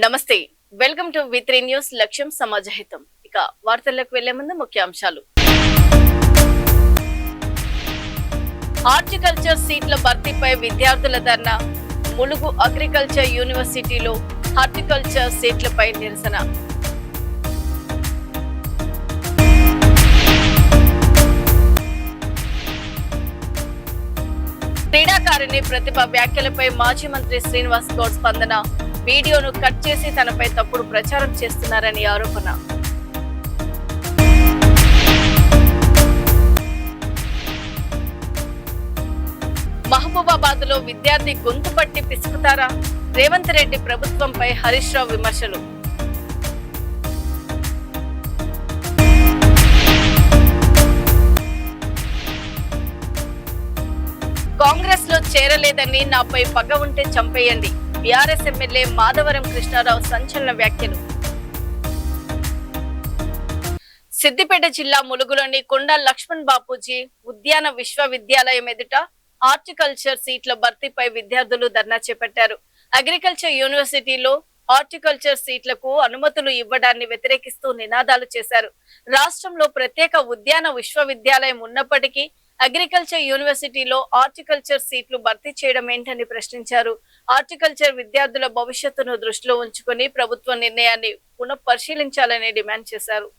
నమస్తే, welcome to వి3 news. లక్ష్యం సమాజహితం. ఇక వార్తల్లోకి వెళ్లే ముందు ముఖ్యాంశాలు. హార్టికల్చర్ సీట్ల భర్తీపై విద్యార్థుల ధర్నా. ములుగు అగ్రికల్చర్ యూనివర్సిటీలో హార్టికల్చర్ సీట్లపై నిరసన. క్రీడాకారిణి ప్రతిభ వ్యాఖ్యలపై మాజీ మంత్రి శ్రీనివాస్ గౌడ్ స్పందన. వీడియోను కట్ చేసి తనపై తప్పుడు ప్రచారం చేస్తున్నారని ఆరోపణ. మహబూబాబాద్ లో విద్యార్థి గొంతు పట్టి పిసుకుతారా? రేవంత్ రెడ్డి ప్రభుత్వంపై హరీష్ రావు విమర్శలు. కాంగ్రెస్ లో చేరలేదని నాపై పగ ఉంటే చంపేయండి. బీఆర్ఎస్ ఎమ్మెల్యే మాధవరం కృష్ణారావు సంచలన వ్యాఖ్యలు. సిద్దిపేట జిల్లా ములుగులోని కొండా లక్ష్మణ్ బాపూజీ ఉద్యాన విశ్వవిద్యాలయం ఎదుట హార్టికల్చర్ సీట్ల భర్తీపై విద్యార్థులు ధర్నా చేపట్టారు. అగ్రికల్చర్ యూనివర్సిటీలో హార్టికల్చర్ సీట్లకు అనుమతులు ఇవ్వడాన్ని వ్యతిరేకిస్తూ నినాదాలు చేశారు. రాష్ట్రంలో ప్రత్యేక ఉద్యాన విశ్వవిద్యాలయం ఉన్నప్పటికీ అగ్రికల్చర్ యూనివర్సిటీలో హార్టికల్చర్ సీట్లు భర్తీ చేయడం ఏంటని ప్రశ్నించారు. హార్టికల్చర్ విద్యార్థుల భవిష్యత్తును దృష్టిలో ఉంచుకుని ప్రభుత్వ నిర్ణయాన్ని పునఃపరిశీలించాలని డిమాండ్ చేశారు.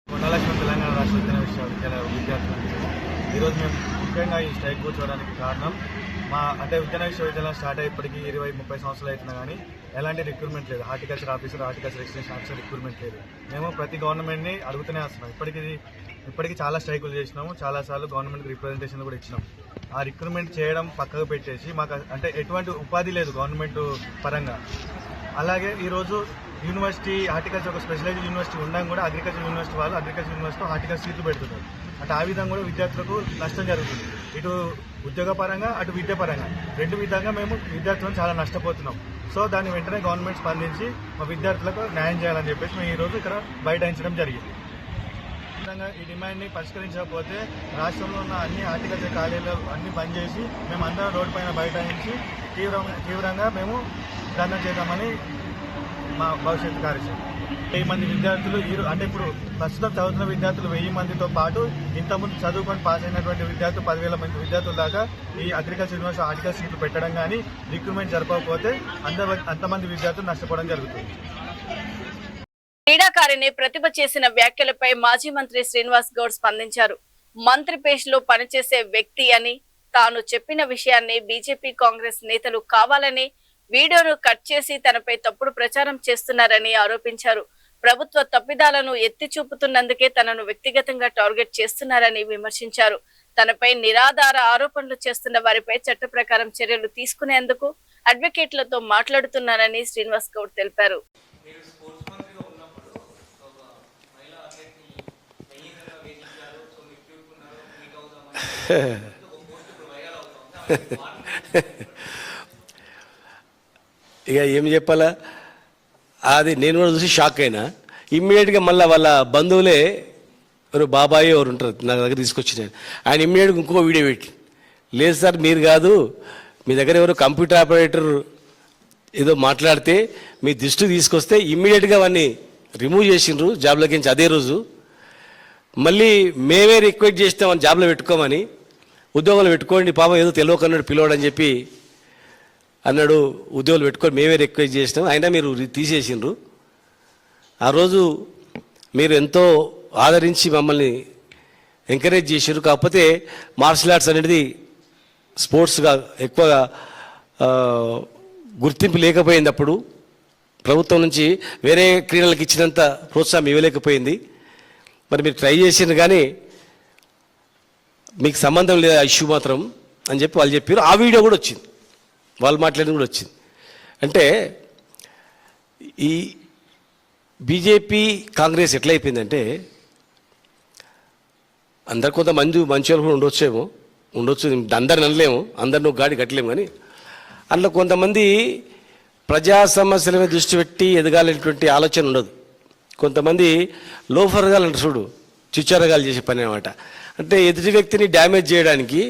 కొండలక్ష్మణ్ తెలంగాణ రాష్ట్ర ఉద్యాన విశ్వవిద్యాలయ విద్యార్థులు ఈరోజు మేము ముఖ్యంగా ఈ స్ట్రైక్ కూర్చోవడానికి కారణం ఉద్యాన విశ్వవిద్యాలయం స్టార్ట్ అయ్యేప్పటికీ 20-30 సంవత్సరాలు అవుతున్నా కానీ ఎలాంటి రిక్రూట్మెంట్ లేదు. Horticulture officer, horticulture extension officer recruitment లేదు. మేము ప్రతి గవర్నమెంట్ని అడుగుతూనే వస్తున్నాం. ఇప్పటికీ చాలా స్ట్రైకులు చేసినాము, చాలాసార్లు గవర్నమెంట్కి రిప్రజెంటేషన్ కూడా ఇచ్చినాం. ఆ రిక్రూట్మెంట్ చేయడం పక్కకు పెట్టేసి మాకు ఎటువంటి ఉపాధి లేదు గవర్నమెంట్ పరంగా. అలాగే ఈరోజు యూనివర్సిటీ హార్టికల్చర్ ఒక స్పెషలైజ్డ్ యూనివర్సిటీ ఉండడం కూడా అగ్రికల్చర్ యూనివర్సిటీ వాళ్ళు అగ్రికల్చర్ యూనివర్సిటీలో హార్టికల్చర్ సీట్లు పెడుతున్నారు. ఆ విధంగా కూడా విద్యార్థులకు నష్టం జరుగుతుంది. ఇటు ఉద్యోగపరంగా అటు విద్యాపరంగా రెండు విధంగా మేము విద్యార్థులను చాలా నష్టపోతున్నాం. సో దాన్ని వెంటనే గవర్నమెంట్ స్పందించి మా విద్యార్థులకు న్యాయం చేయాలని చెప్పేసి మేము ఈరోజు ఇక్కడ బైఠాయించడం జరిగింది. ఈ డిమాండ్ని పరిష్కరించకపోతే రాష్ట్రంలో ఉన్న అన్ని హార్టికల్చర్ కాలేజీలు అన్ని బంద్ చేసి మేము అందరం రోడ్డు పైన బైఠాయించి తీవ్రంగా మేము ధర్నా చేద్దామని మా భవిష్యత్తు కార్యక్రమం. 1000 మంది విద్యార్థులు ఇప్పుడు ప్రస్తుతం చదువుతున్న విద్యార్థులు 1000 మందితో పాటు ఇంతకుముందు చదువుకొని పాస్ అయినటువంటి విద్యార్థులు 10,000 మంది విద్యార్థుల దాకా ఈ అగ్రికల్చర్ యూనివర్సిటీ హార్టికల్చర్ సీట్లు పెట్టడం కానీ రిక్రూట్మెంట్ జరపకపోతే అంతమంది విద్యార్థులు నష్టపోవడం జరుగుతుంది. క్రీడాకారిణి ప్రతిభ చేసిన వ్యాఖ్యలపై మాజీ మంత్రి శ్రీనివాస్ గౌడ్ స్పందించారు. మంత్రి పేషలో పనిచేసే వ్యక్తి అని తాను చెప్పిన విషయాన్ని బీజేపీ కాంగ్రెస్ నేతలు కావాలని వీడియోను కట్ చేసి తనపై తప్పుడు ప్రచారం చేస్తున్నారని ఆరోపించారు. ప్రభుత్వ తప్పిదాలను ఎత్తి చూపుతున్నందుకే తనను వ్యక్తిగతంగా టార్గెట్ చేస్తున్నారని విమర్శించారు. తనపై నిరాధార ఆరోపణలు చేస్తున్న వారిపై చట్ట ప్రకారం చర్యలు తీసుకునేందుకు అడ్వకేట్లతో మాట్లాడుతున్నారని శ్రీనివాస్ గౌడ్ తెలిపారు. ఇక ఏం చెప్పాలా, అది నేను కూడా చూసి షాక్ అయినా. ఇమ్మీడియట్గా మళ్ళీ వాళ్ళ బంధువులే ఎవరు బాబాయ్ ఎవరు ఉంటారు నా దగ్గర తీసుకొచ్చిన ఆయన ఇమ్మీడియట్గా ఇంకో వీడియో పెట్టి, లేదు సార్ మీరు కాదు, మీ దగ్గర ఎవరు కంప్యూటర్ ఆపరేటర్ ఏదో మాట్లాడితే మీ దృష్టికి తీసుకొస్తే ఇమ్మీడియట్గా అవన్నీ రిమూవ్ చేసిండ్రు జాబ్లోకి నుంచి అదే రోజు. మళ్ళీ మేమే రిక్వెస్ట్ చేస్తామని జాబ్లో పెట్టుకోమని, ఉద్యోగాలు పెట్టుకోండి పాపం ఏదో తెలియకన్నాడు పిలవడని చెప్పి అన్నాడు. ఉద్యోగాలు పెట్టుకొని మేమే రిక్వెస్ట్ చేసినాం, అయినా మీరు తీసేసిండ్రు. ఆ రోజు మీరు ఎంతో ఆదరించి మమ్మల్ని ఎంకరేజ్ చేసారు. కాకపోతే మార్షల్ ఆర్ట్స్ అనేది స్పోర్ట్స్గా ఎక్కువగా గుర్తింపు లేకపోయింది. అప్పుడు ప్రభుత్వం నుంచి వేరే క్రీడలకు ఇచ్చినంత ప్రోత్సాహం ఇవ్వలేకపోయింది. మరి మీరు ట్రై చేసిండ్రు కానీ మీకు సంబంధం లేదు ఆ ఇష్యూ మాత్రం అని చెప్పి వాళ్ళు చెప్పారు. ఆ వీడియో కూడా వచ్చింది, వాళ్ళు మాట్లాడింది కూడా వచ్చింది. అంటే ఈ బీజేపీ కాంగ్రెస్ ఎట్లయిపోయిందంటే, అందరు కొంతమంది మంచి వాళ్ళు కూడా ఉండొచ్చు, అందరిని అనలేము, అందరిని ఒక గాడి కట్టలేము. కానీ అందులో కొంతమంది ప్రజా సమస్యల మీద దృష్టి పెట్టి ఎదగాలనేటువంటి ఆలోచన ఉండదు. కొంతమంది లోఫర్గాలు అంటారు చూడు, చిచ్చారగాలు చేసే పని అనమాట. అంటే ఎదుటి వ్యక్తిని డ్యామేజ్ చేయడానికి,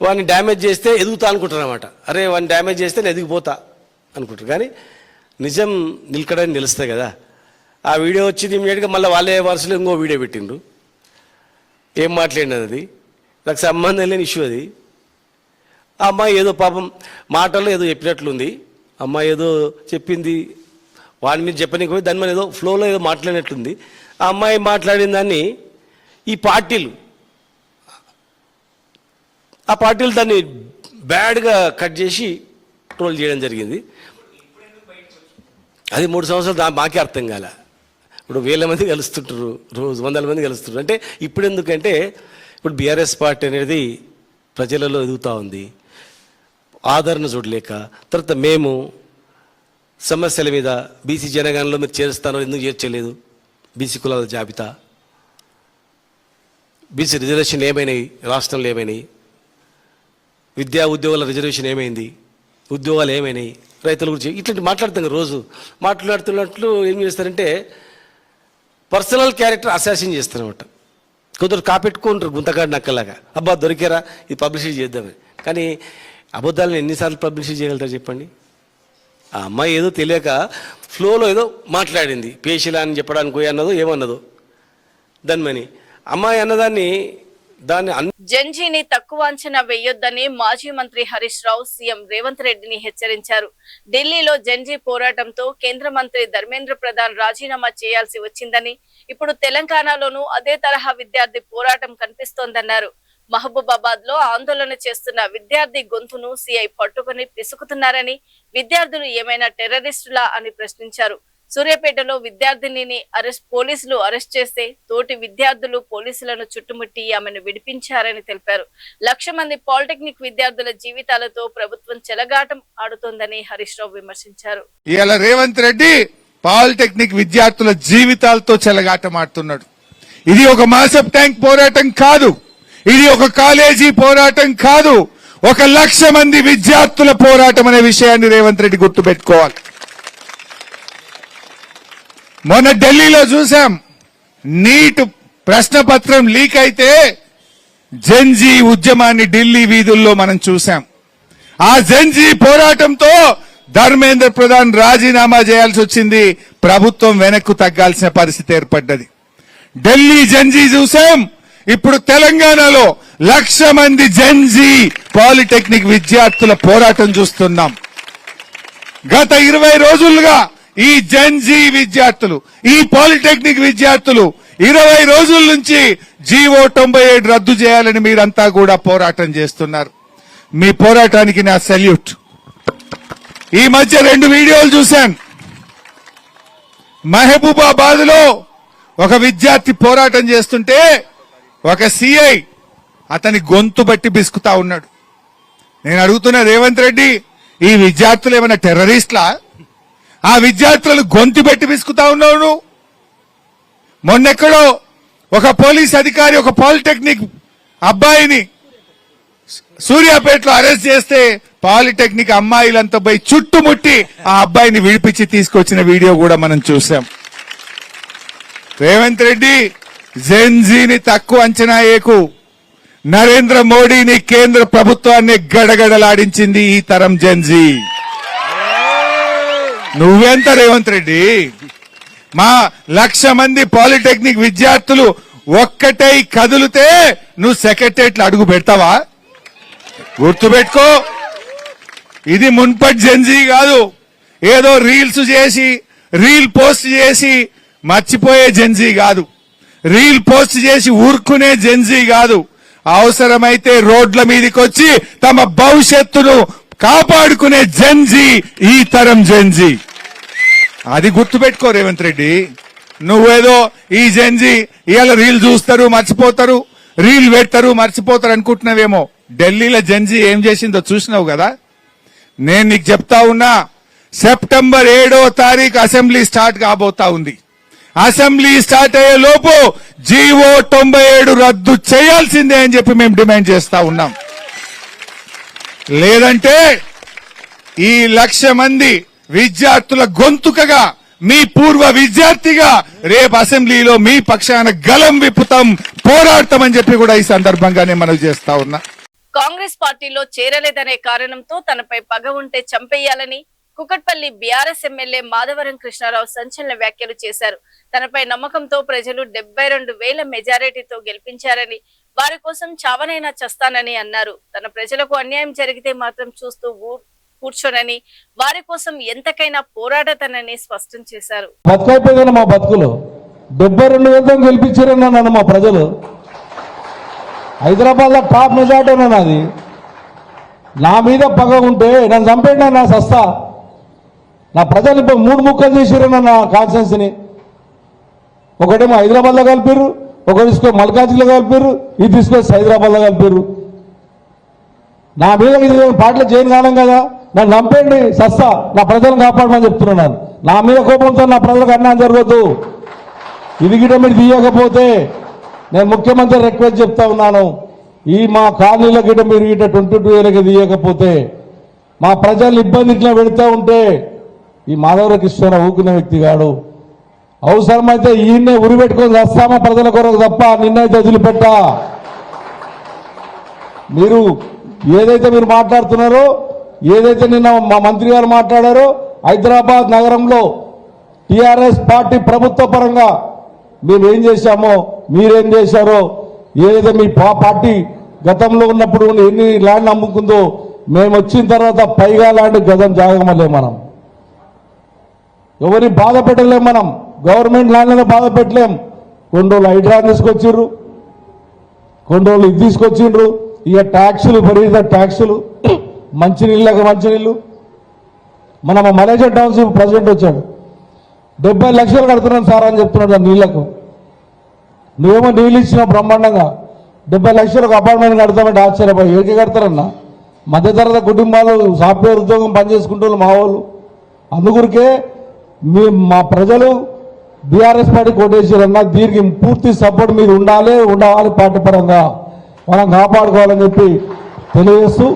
వాడిని డ్యామేజ్ చేస్తే ఎదుగుతా అనుకుంటారు అనమాట. అరే వాడిని డ్యామేజ్ చేస్తే నేను ఎదిగిపోతా అనుకుంటారు. కానీ నిజం నిలకడని నిలుస్తాయి కదా. ఆ వీడియో వచ్చింది, ఇమీడియట్గా మళ్ళీ వాళ్ళే వరుసలో ఇంకో వీడియో పెట్టిండ్రు. ఏం మాట్లాడినది అది, నాకు సంబంధం లేని ఇష్యూ అది. ఆ అమ్మాయి ఏదో పాపం మాటల్లో ఏదో చెప్పినట్లుంది, అమ్మాయి ఏదో చెప్పింది, వాడి మీద చెప్పనీకి పోయి దాని మీద ఏదో ఫ్లోలో ఏదో మాట్లాడినట్లుంది. ఆ అమ్మాయి మాట్లాడిన దాన్ని ఈ పార్టీలు దాన్ని బ్యాడ్గా కట్ చేసి ట్రోల్ చేయడం జరిగింది. అది 3 సంవత్సరాలు మాకే అర్థం కాల. ఇప్పుడు 1000 మంది కలుస్తుంటారు, రోజు 100 మంది కలుస్తుంటారు. అంటే ఇప్పుడు ఎందుకంటే ఇప్పుడు బీఆర్ఎస్ పార్టీ అనేది ప్రజలలో ఎదుగుతూ ఉంది, ఆదరణ చూడలేక. తర్వాత మేము సమస్యల మీద బీసీ జనగణనలో మీరు చేరుస్తారో ఎందుకు చేర్చలేదు, బీసీ కులాల జాబితా, బీసీ రిజర్వేషన్ ఏమైనాయి, రాష్ట్రంలో ఏమైనాయి, విద్యా ఉద్యోగాల రిజర్వేషన్ ఏమైంది, ఉద్యోగాలు ఏమైనాయి, రైతుల గురించి ఇట్లాంటి మాట్లాడుతాం. రోజు మాట్లాడుతున్నట్లు ఏం చేస్తారంటే పర్సనల్ క్యారెక్టర్ అసాసిన్ చేస్తారనమాట. కొందరు కాపెట్టుకుంటారు గుంతకాడు నక్కలాగా, అబ్బా దొరికారా ఇది పబ్లిసిటీ చేద్దామని. కానీ అబద్ధాలను ఎన్నిసార్లు పబ్లిసిటీ చేయగలుగుతారు చెప్పండి. ఆ అమ్మాయి ఏదో తెలియక ఫ్లోలో ఏదో మాట్లాడింది, పేషిలా అని చెప్పడానికి అన్నదో ఏమన్నదో దాన్ని అమ్మాయి అన్నదాన్ని జంజీని తక్కువ అంచనా వేయొద్దని మాజీ మంత్రి హరీష్ రావు సీఎం రేవంత్ రెడ్డిని హెచ్చరించారు. ఢిల్లీలో జంజీ పోరాటంతో కేంద్ర మంత్రి ధర్మేంద్ర ప్రధాన్ రాజీనామా చేయాల్సి వచ్చిందని, ఇప్పుడు తెలంగాణలోనూ అదే తరహా విద్యార్థి పోరాటం కనిపిస్తోందన్నారు. మహబూబాబాద్ లో ఆందోళన చేస్తున్న విద్యార్థి గొంతును సీఐ పట్టుకుని పిసుకుతున్నారని, విద్యార్థులు ఏమైనా టెర్రరిస్టులా అని ప్రశ్నించారు. సూర్యాపేటలో విద్యార్థినిని పోలీసులు అరెస్ట్ చేస్తే తోటి విద్యార్థులు పోలీసులను చుట్టుముట్టి ఆమెను విడిపించారని తెలిపారు. 1,00,000 మంది పాలిటెక్నిక్ విద్యార్థుల జీవితాలతో ప్రభుత్వం చెలగాటం ఆడుతోందని హరీష్ రావు విమర్శించారు. ఇవాళ రేవంత్ రెడ్డి పాలిటెక్నిక్ విద్యార్థుల జీవితాలతో చెలగాటం ఆడుతున్నాడు. ఇది ఒక మాసప్ ట్యాంక్ పోరాటం కాదు, ఇది ఒక కాలేజీ పోరాటం కాదు, 1,00,000 మంది విద్యార్థుల పోరాటం అనే విషయాన్ని రేవంత్ రెడ్డి గుర్తుపెట్టుకోవాలి. మొన్న ఢిల్లీలో చూసాం, నీట్ ప్రశ్నపత్రం లీక్ అయితే జెన్జీ ఉద్యమాన్ని ఢిల్లీ వీధుల్లో మనం చూసాం. ఆ జెన్జీ పోరాటంతో ధర్మేంద్ర ప్రధాన్ రాజీనామా చేయాల్సి వచ్చింది, ప్రభుత్వం వెనక్కు తగ్గాల్సిన పరిస్థితి ఏర్పడ్డది. ఢిల్లీ జెన్జీ చూసాం, ఇప్పుడు తెలంగాణలో 1,00,000 మంది జెన్జీ పాలిటెక్నిక్ విద్యార్థుల పోరాటం చూస్తున్నాం. గత 20 రోజులుగా ఈ జెన్జీ విద్యార్థులు, ఈ పాలిటెక్నిక్ విద్యార్థులు 20 రోజుల నుంచి జీవో 97 రద్దు చేయాలని మీరంతా కూడా పోరాటం చేస్తున్నారు. మీ పోరాటానికి నా సెల్యూట్. ఈ మధ్య 2 వీడియోలు చూశాను. మహబూబాబాద్ లో ఒక విద్యార్థి పోరాటం చేస్తుంటే ఒక సిఐ అతని గొంతు బట్టి బిసుకుతా ఉన్నాడు. నేను అడుగుతున్నా, రేవంత్ రెడ్డి, ఈ విద్యార్థులు ఏమైనా టెర్రరిస్ట్లా? ఆ విద్యార్థులను గొంతు పెట్టి బిసుకుతా ఉన్నావు. మొన్నెక్కడో ఒక పోలీస్ అధికారి ఒక పాలిటెక్నిక్ అబ్బాయిని సూర్యాపేటలో అరెస్ట్ చేస్తే పాలిటెక్నిక్ అమ్మాయిలంతా పోయి చుట్టుముట్టి ఆ అబ్బాయిని విడిపించి తీసుకొచ్చిన వీడియో కూడా మనం చూసాం. రేవంత్ రెడ్డి, జెన్జీని తక్కువ అంచనా ఏకు. నరేంద్ర మోడీని, కేంద్ర ప్రభుత్వాన్ని గడగడలాడించింది ఈ తరం జెన్జీ. నువ్వెంత రేవంత్ రెడ్డి? మా 1,00,000 మంది పాలిటెక్నిక్ విద్యార్థులు ఒక్కటై కదిలితే నువ్వు సెక్రటరియట్లో అడుగు పెడతావా? గుర్తుపెట్టుకో, ఇది మున్పటి జెన్జీ కాదు. ఏదో రీల్స్ చేసి, రీల్ పోస్ట్ చేసి మర్చిపోయే జెన్జీ కాదు. రీల్ పోస్ట్ చేసి ఊరుకునే జెన్జీ కాదు. అవసరమైతే రోడ్ల మీదకి వచ్చి తమ భవిష్యత్తును కాపాడుకునే జెన్జీ ఈ తరం జెన్జీ. అది గుర్తుపెట్టుకో రేవంత్ రెడ్డి. నువ్వేదో ఈ జెన్జీ ఇవాళ రీల్ చూస్తారు మర్చిపోతారు, రీల్ పెడతారు మర్చిపోతారు అనుకుంటున్నావేమో. ఢిల్లీలో జంజీ ఏం చేసిందో చూసినావు కదా. నేను నీకు చెప్తా ఉన్నా, సెప్టెంబర్ 7వ తారీఖు అసెంబ్లీ స్టార్ట్ కాబోతా ఉంది. అసెంబ్లీ స్టార్ట్ అయ్యే లోపు జీవో 97 రద్దు చేయాల్సిందే అని చెప్పి మేము డిమాండ్ చేస్తా ఉన్నాం. లేదంటే ఈ 1,00,000 మంది విద్యార్థుల గొంతుకగా, మీ పూర్వ విద్యార్థిగా రేపు అసెంబ్లీలో మీ పక్షాన గలం విప్పుతాం, పోరాడతామని చెప్పి కూడా ఈ సందర్భంగానే మనం చేస్తా ఉన్నా. కాంగ్రెస్ పార్టీలో చేరలేదనే కారణంతో తనపై పగ ఉంటే చంపేయాలని కుకట్పల్లి బీఆర్ఎస్ ఎమ్మెల్యే మాధవరం కృష్ణారావు సంచలన వ్యాఖ్యలు చేశారు. తనపై నమ్మకంతో ప్రజలు 72,000 మెజారిటీతో గెలిపించారని, వారి కోసం చావనైనా చస్తానని అన్నారు. తన ప్రజలకు అన్యాయం జరిగితే మాత్రం చూస్తూ కూర్చోనని, వారి కోసం ఎంతకైనా పోరాడతానని స్పష్టం చేశారు. బతుకైపోయిందని మా బతుకులు 72,000 గెలిపించారని నన్ను మా ప్రజలు. హైదరాబాద్ లో టాప్ మెజార్టీ నాది. నా మీద పగ ఉంటే నన్ను చంపేయండి, నా సస్తా. నా ప్రజలు ఇప్పుడు 3 ముక్కలు చేసారన్న నా కాన్స్టిట్యున్సీ ని. ఒకటేమో హైదరాబాద్ లో కలిపారు, ఒకటి తీసుకొని మల్కాజ్గిరిలో కలిపారు, ఇది తీసుకొని హైదరాబాద్ లో కలిపారు. నా మీద పాటలు చేయను కాలం కదా, నన్ను చంపేయండి సస్తా, నా ప్రజలను కాపాడమని చెప్తున్నాను. నా మీద కోపంతో నా ప్రజలకు అన్యాయం జరగదు. ఇది గిట మీరు తీయకపోతే నేను ముఖ్యమంత్రి రిక్వెస్ట్ చెప్తా ఉన్నాను, ఈ మా కాలనీల గిట మీరు గిట 22,000 తీయకపోతే మా ప్రజలు ఇబ్బంది ఇట్లా పెడతా ఉంటే ఈ మాధవర కృష్ణ ఊకునే వ్యక్తి కాడు. అవసరమైతే ఈయన్నే ఉరిపెట్టుకొని వస్తామా ప్రజల కొరకు తప్ప నిన్నైతే వదిలిపెట్టా. మీరు ఏదైతే మీరు మాట్లాడుతున్నారో, ఏదైతే నిన్న మా మంత్రి గారు మాట్లాడారో, హైదరాబాద్ నగరంలో టిఆర్ఎస్ పార్టీ ప్రభుత్వ పరంగా మేమేం చేశామో, మీరేం చేశారో, ఏదైతే మీ పార్టీ గతంలో ఉన్నప్పుడు ఎన్ని ల్యాండ్ అమ్ముకుందో, మేము వచ్చిన తర్వాత పైగా ల్యాండ్ గతం జాగమలే. మనం ఎవరిని బాధ పెట్టలేం, మనం గవర్నమెంట్ ల్యాండ్లను బాధ పెట్టలేం. కొన్ని రోజులు హైడ్రా తీసుకొచ్చిర్రు, కొన్ని రోజులు ఇది తీసుకొచ్చిండ్రు. ఇక ట్యాక్సులు, విపరీత ట్యాక్సులు, మంచినీళ్ళకి మంచినీళ్ళు. మన మలేషియా టౌన్షిప్ ప్రెసిడెంట్ వచ్చాడు, 70 లక్షలు కడుతున్నాను సార్ అని చెప్తున్నాడు ఆ నీళ్లకు. నువ్వేమో నీళ్ళు ఇచ్చినావు బ్రహ్మాండంగా, 70 లక్షలకు అపార్ట్మెంట్ కడతామంటే ఆశ్చర్యపోయి. ఏకే కడతారన్నా? మధ్యతరగతి కుటుంబాలు, సాఫ్ట్వేర్ ఉద్యోగం పనిచేసుకుంటూ మా వాళ్ళు. అందుగురికే మా ప్రజలు బీఆర్ఎస్ పార్టీ కోటేశ్వరన్నా, దీనికి పూర్తి సపోర్ట్ మీరు ఉండాలి పార్టీ పరంగా మనం కాపాడుకోవాలని చెప్పి తెలియజేస్తూ,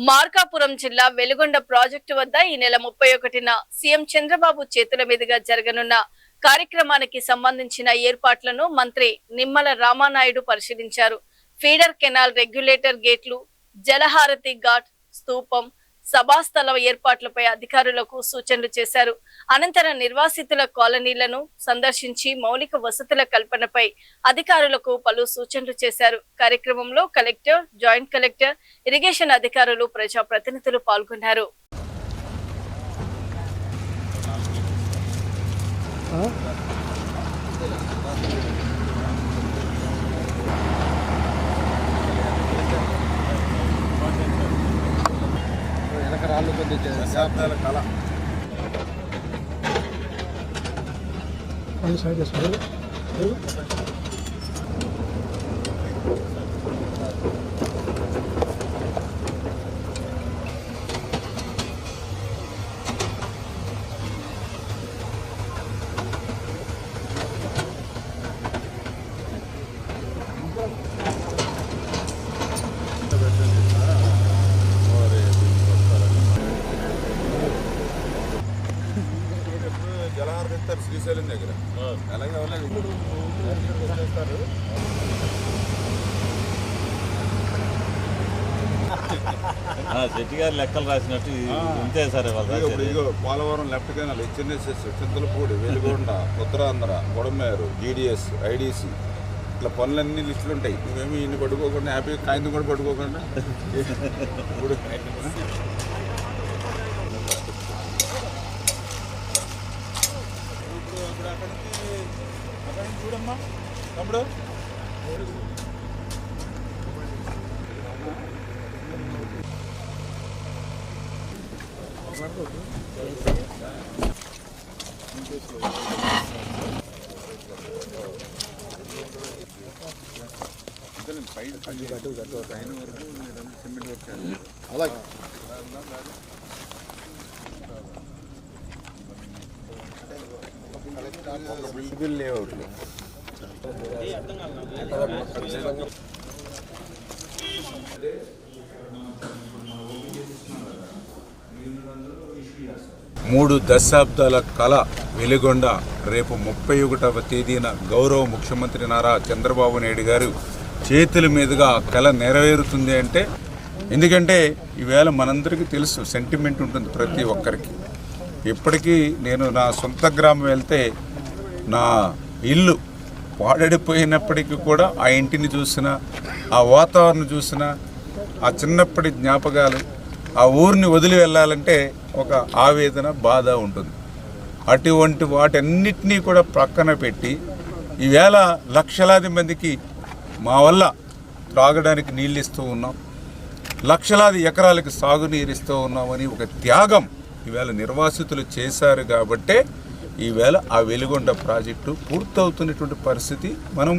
మార్కాపురం జిల్లా వెలుగొండ ప్రాజెక్టు వద్ద ఈ నెల 31న సీఎం చంద్రబాబు చేతుల మీదుగా జరగనున్న కార్యక్రమానికి సంబంధించిన ఏర్పాట్లను మంత్రి నిమ్మల రామానాయుడు పరిశీలించారు. ఫీడర్ కెనాల్, రెగ్యులేటర్ గేట్లు, జలహారతి ఘాట్, స్తూపం, సభాస్థల ఏర్పాట్లపై అధికారులకు సూచనలు చేశారు. అనంతరం నిర్వాసితుల కాలనీలను సందర్శించి మౌలిక వసతుల కల్పనపై అధికారులకు పలు సూచనలు చేశారు. కార్యక్రమంలో కలెక్టర్, జాయింట్ కలెక్టర్, ఇరిగేషన్ అధికారులు, ప్రజాప్రతినిధులు పాల్గొన్నారు. దశాబ్దాల కళ శ్రీశైలం దగ్గర అలాగే శెట్టి గారు లెక్కలు రాసినట్టు ఇంతే సార్. ఇదిగో Polavaram left canal, HNSS, Chintalapudi, Veligonda, Uttarandhra, Godameru, GDS, IDC, ఇట్లా పనులన్నీ లిస్టులు ఉంటాయి. నువ్వేమి ఇన్ని పట్టుకోకుండా హ్యాపీగా కాగితం కూడా పట్టుకోకుండా ఇప్పుడు అక్కడ చూడమ్మా తమ్ముడు. మూడు దశాబ్దాల కళ వెలుగొండ రేపు 31వ తేదీన గౌరవ ముఖ్యమంత్రి నారా చంద్రబాబు నాయుడు గారు చేతుల మీదుగా ఆ కళ నెరవేరుతుంది అంటే, ఎందుకంటే ఈవేళ మనందరికీ తెలుసు సెంటిమెంట్ ఉంటుంది ప్రతి ఒక్కరికి. ఇప్పటికీ నేను నా సొంత గ్రామం వెళ్తే నా ఇల్లు పాడడిపోయినప్పటికీ కూడా ఆ ఇంటిని చూసినా, ఆ వాతావరణం చూసినా, ఆ చిన్నప్పటి జ్ఞాపకాలు, ఆ ఊరిని వదిలి వెళ్ళాలంటే ఒక ఆవేదన, బాధ ఉంటుంది. అటువంటి వాటన్నిటినీ కూడా ప్రక్కన పెట్టి ఈవేళ లక్షలాది మందికి మా వల్ల త్రాగడానికి నీళ్ళు ఇస్తూ ఉన్నాం, లక్షలాది ఎకరాలకు సాగునీరు ఇస్తూ ఉన్నామని ఒక త్యాగం ఈవేళ నిర్వాసితులు చేశారు. కాబట్టే ఈవేళ ఆ వెలుగొండ ప్రాజెక్టు పూర్తవుతున్నటువంటి పరిస్థితి మనం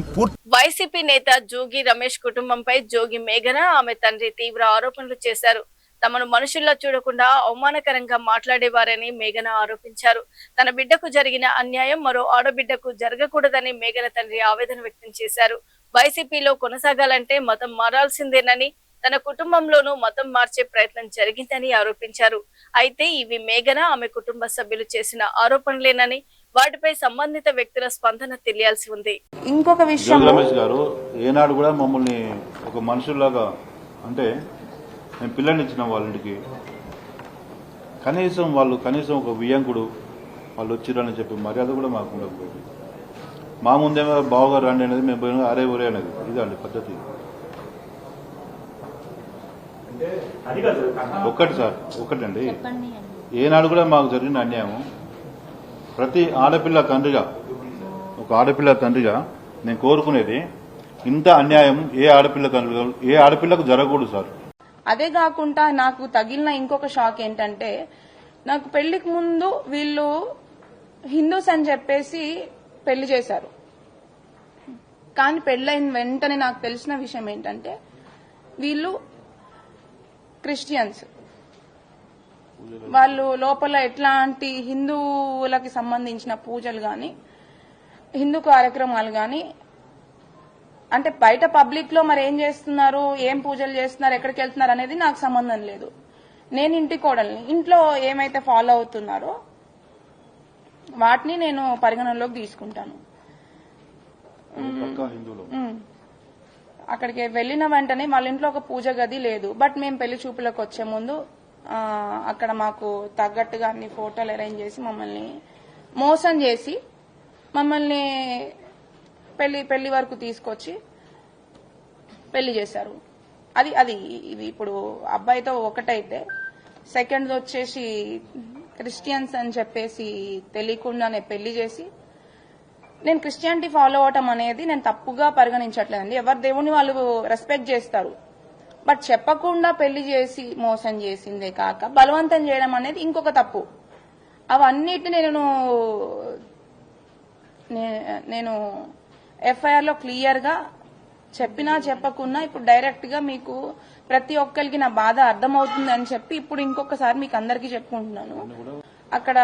వైసీపీ నేత జోగి రమేష్ కుటుంబంపై జోగి మేఘన ఆమె తండ్రి తీవ్ర ఆరోపణలు చేశారు. తమను మనుషుల్లా చూడకుండా అవమానకరంగా మాట్లాడేవారని మేఘన ఆరోపించారు. తన బిడ్డకు జరిగిన అన్యాయం మరో ఆడబిడ్డకు జరగకూడదని మేఘన తండ్రి ఆవేదన వ్యక్తం చేశారు. వైసీపీలో కొనసాగాలంటే మతం మారాల్సిందేనని, తన కుటుంబంలోనూ మతం మార్చే ప్రయత్నం జరిగిందని ఆరోపించారు. అయితే ఇవి మేఘన ఆమె కుటుంబ సభ్యులు చేసిన ఆరోపణలేనని, వాటిపై సంబంధిత వ్యక్తుల స్పందన తెలియాల్సి ఉంది. ఇంకొక విషయం, రమేష్ గారు ఏనాడు కూడా మమ్మల్ని ఒక మనుషుల్లాగా, అంటే మేము పిల్లల్ని ఇచ్చిన వాళ్ళ ఇంటికి కనీసం ఒక వియంకుడు వాళ్ళు వచ్చిరని చెప్పి మర్యాద కూడా మాకు ఉండకపోయింది. మా ముందేమో బావగారు రండి అనేది, మేము పోయిన అరే ఊరే అనేది. ఇదండి పద్ధతి. ఒక్కటండి, ఏనాడు కూడా మాకు జరిగిన అన్యాయం ప్రతి ఆడపిల్ల తండ్రిగా నేను కోరుకునేది, ఇంత అన్యాయం ఏ ఆడపిల్లకు జరగకూడదు సార్. అదే కాకుండా నాకు తగిలిన ఇంకొక షాక్ ఏంటంటే, నాకు పెళ్లికి ముందు వీళ్ళు హిందూస్ అని చెప్పేసి పెళ్లి చేశారు. కానీ పెళ్ళైన వెంటనే నాకు తెలిసిన విషయం ఏంటంటే వీళ్ళు క్రిస్టియన్స్. వాళ్ళు లోపల ఎట్లాంటి హిందువులకి సంబంధించిన పూజలు గాని, హిందూ కార్యక్రమాలు గాని, అంటే బయట పబ్లిక్ లో మరి ఏం చేస్తున్నారు, ఏం పూజలు చేస్తున్నారు, ఎక్కడికి వెళ్తున్నారు అనేది నాకు సంబంధం లేదు. నేను ఇంటి కోడల్ని, ఇంట్లో ఏమైతే ఫాలో అవుతున్నారో వాటిని నేను పరిగణనలోకి తీసుకుంటాను. అక్కడికి వెళ్లిన వెంటనే వాళ్ళ ఇంట్లో ఒక పూజ గది లేదు. బట్ మేము పెళ్లి చూపులకు వచ్చే ముందు అక్కడ మాకు తగ్గట్టుగా అన్ని ఫోటోలు అరేంజ్ చేసి మమ్మల్ని మోసం చేసి మమ్మల్ని పెళ్లి వరకు తీసుకొచ్చి పెళ్లి చేశారు. అది ఇది ఇప్పుడు అబ్బాయితో ఒకటైతే, సెకండ్ వచ్చేసి క్రిస్టియన్స్ అని చెప్పేసి తెలియకుండానే పెళ్లి చేసి, నేను క్రిస్టియానిటీ ఫాలో అవటం అనేది నేను తప్పుగా పరిగణించట్లేదండి. ఎవరి దేవుని వాళ్ళు రెస్పెక్ట్ చేస్తారు. బట్ చెప్పకుండా పెళ్లి చేసి మోసం చేసిందే కాక బలవంతం చేయడం అనేది ఇంకొక తప్పు. అవన్నిటిని నేను ఎఫ్ఐఆర్ లో క్లియర్ గా చెప్పినా చెప్పకున్నా ఇప్పుడు డైరెక్ట్ గా మీకు ప్రతి ఒక్కరికి నా బాధ అర్థమవుతుంది అని చెప్పి ఇప్పుడు ఇంకొకసారి మీకు అందరికీ చెప్పుకుంటున్నాను. అక్కడ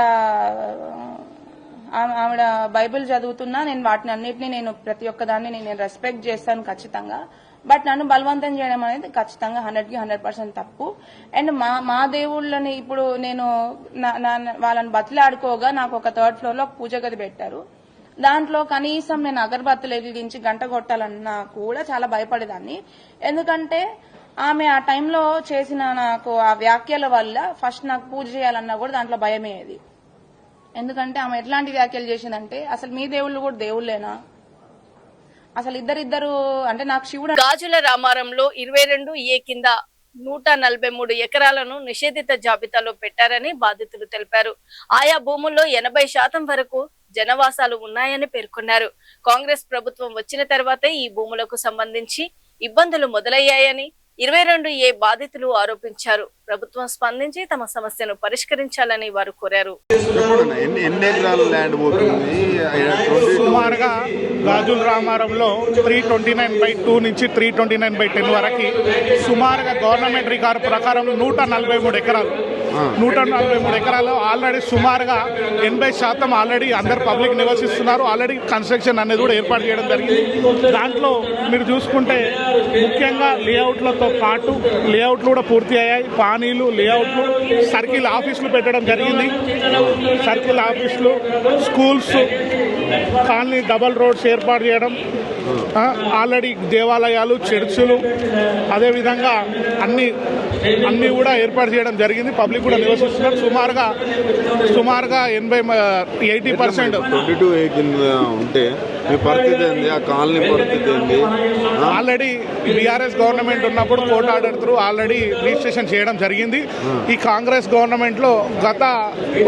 ఆవిడ బైబిల్ చదువుతున్నా నేను వాటిని అన్నిటినీ నేను ప్రతి ఒక్కదాన్ని నేను రెస్పెక్ట్ చేస్తాను ఖచ్చితంగా. బట్ నన్ను బలవంతం చేయడం అనేది ఖచ్చితంగా 100కి 100% తప్పు. అండ్ మా దేవుళ్ళని ఇప్పుడు నేను వాళ్ళని బతిలాడుకోగా నాకు ఒక 3rd floor లో పూజ గది పెట్టారు. దాంట్లో కనీసం నేను అగరబత్తులు వెలిగించి గంట కొట్టాలన్నా కూడా చాలా భయపడేదాన్ని. ఎందుకంటే ఆమె ఆ టైంలో చేసిన నాకు ఆ వ్యాఖ్యల వల్ల ఫస్ట్ నాకు పూజ చేయాలన్నా కూడా దాంట్లో భయమేది. ఎందుకంటే ఆమె ఎట్లాంటి వ్యాఖ్యలు చేసిందంటే, అసలు మీ దేవుళ్ళు కూడా దేవుళ్ళేనా, అసలు ఇద్దరు అంటే నాకు శివుడు. గాజుల రామారంలో 22A కింద 143 ఎకరాలను నిషేధిత జాబితాలో పెట్టారని బాధితులు తెలిపారు. ఆయా భూముల్లో 80% వరకు జనవాసాలు ఉన్నాయని పేర్కొన్నారు. కాంగ్రెస్ ప్రభుత్వం వచ్చిన తర్వాతే ఈ భూములకు సంబంధించి ఇబ్బందులు మొదలయ్యాయని, 22A బాధితులు ఆరోపించారు. ప్రభుత్వం స్పందించి తమ సమస్యను పరిష్కరించాలని వారు కోరారు. సుమారుగా గాజుల రామారంలో 329/2 నుంచి 329/10 వరకు సుమారుగా గవర్నమెంట్ రికార్డు ప్రకారం 143 ఎకరాలు 143 ఎకరాలు ఆల్రెడీ సుమారుగా 80% ఆల్రెడీ అందరు పబ్లిక్ నివసిస్తున్నారు. ఆల్రెడీ కన్స్ట్రక్షన్ అనేది కూడా ఏర్పాటు చేయడం జరిగింది. దాంట్లో మీరు చూసుకుంటే ముఖ్యంగా లేఅవుట్లతో పాటు లేఅవుట్లు కూడా పూర్తి అయ్యాయి. పానీలు, లేఅవుట్లు, సర్కిల్ ఆఫీసులు పెట్టడం జరిగింది. సర్కిల్ ఆఫీసులు, స్కూల్స్, కాలనీ డబల్ రోడ్స్ ఏర్పాటు చేయడం, ఆల్రెడీ దేవాలయాలు, చర్చిలు, అదేవిధంగా అన్నీ కూడా ఏర్పాటు చేయడం జరిగింది. పబ్లిక్ కూడా నివసిస్తున్నారు. సుమారుగా 80% 22A ఉంటే మీ పరిస్థితి ఏంది? ఆ కాలనీ పరిస్థితి ఏంది? ఆల్రెడీ బీఆర్ఎస్ గవర్నమెంట్ ఉన్నప్పుడు court order through already registration చేయడం జరిగింది. ఈ కాంగ్రెస్ గవర్నమెంట్ లో గత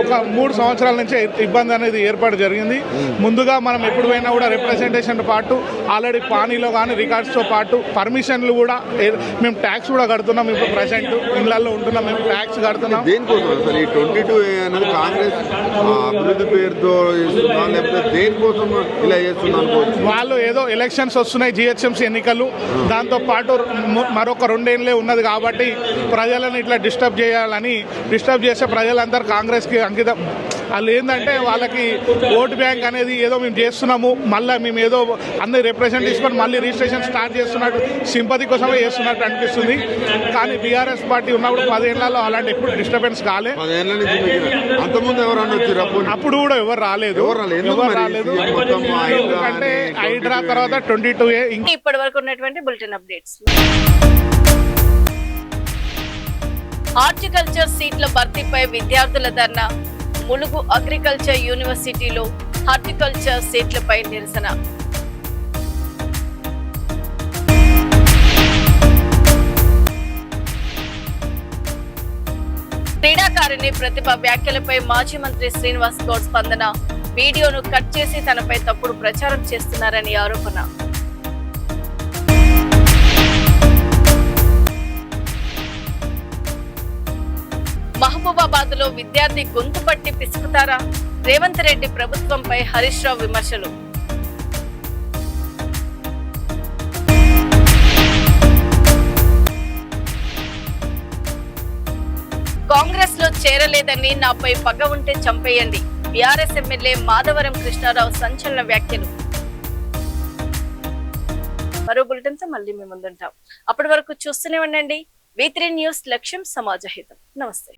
ఒక 3 సంవత్సరాల నుంచే ఇబ్బంది అనేది ఏర్పాటు జరిగింది. ముందుగా మనం ఎప్పుడు పోయినా కూడా రిప్రజెంటేషన్ పాటు ఆల్రెడీ పానీలో కానీ రికార్డ్స్తో పాటు పర్మిషన్లు కూడా మేము ట్యాక్స్ కూడా కడుతున్నాం. ఇప్పుడు ప్రజెంట్ ఇళ్లలో ఉంటున్నాం, మేము ట్యాక్స్ కడుతున్నాం. దేనికోసం అసలు ఈ 22A అనేది కాంగ్రెస్ అభివృద్ధి పేరుతో చేస్తున్నా, లేకపోతే దేనికోసం ఇలా చేస్తున్నా అనుకోవచ్చు? వాళ్ళు ఏదో ఎలక్షన్స్ వస్తున్నాయి, GHMC ఎన్నికలు, దాంతో పాటు మరొక 2 ఏళ్ళే ఉన్నది కాబట్టి ప్రజలను ఇట్లా డిస్టర్బ్ చేస్తే ప్రజలందరూ కాంగ్రెస్కి అంకితం. వాళ్ళు ఏంటంటే వాళ్ళకి ఓటు బ్యాంక్ అనేది ఏదో మేము చేస్తున్నాము, మళ్ళీ మేము ఏదో అన్ని రిప్రజెంట్ తీసుకొని మళ్ళీ రిజిస్ట్రేషన్ స్టార్ట్ చేస్తున్నట్టు, సింపతి కోసమే చేస్తున్నట్టు అనిపిస్తుంది. కానీ బీఆర్ఎస్ పార్టీ ఉన్నప్పుడు 10 ఏళ్లలో అలాంటి ఎప్పుడు డిస్టర్బెన్స్ కాలే. అప్పుడు కూడా ఎవరు రాలేదు. ఎందుకంటే హైడ్రా తర్వాత 22A. ఇప్పటి వరకు ఉన్నటువంటి బులెటిన్ అప్డేట్స్. హార్టికల్చర్ సీట్ల భర్తీపై విద్యార్థుల ధర్నా. ములుగు అగ్రికల్చర్ యూనివర్సిటీలో హార్టికల్చర్ సీట్లపై నిరసన. క్రీడాకారిణి ప్రతిభ వ్యాఖ్యలపై మాజీ మంత్రి శ్రీనివాస్ గౌడ్ స్పందన. వీడియోను కట్ చేసి తనపై తప్పుడు ప్రచారం చేస్తున్నారని ఆరోపణ. మహబూబాబాద్ లో విద్యార్థి గొంతు పట్టి పిసుకుతారా? రేవంత్ రెడ్డి ప్రభుత్వంపై హరీష్ రావు విమర్శలు. కాంగ్రెస్ లో చేరలేదని నాపై పగ ఉంటే చంపేయండి. బీఆర్ఎస్ ఎమ్మెల్యే మాధవరం కృష్ణారావు సంచలన వ్యాఖ్యలు. మరో బులెటిన్ తో మళ్ళీ మేము ముందుంటాం. అప్పటి వరకు చూస్తూనే ఉండండి V3 న్యూస్. లక్ష్యం సమాజ హితం. నమస్తే.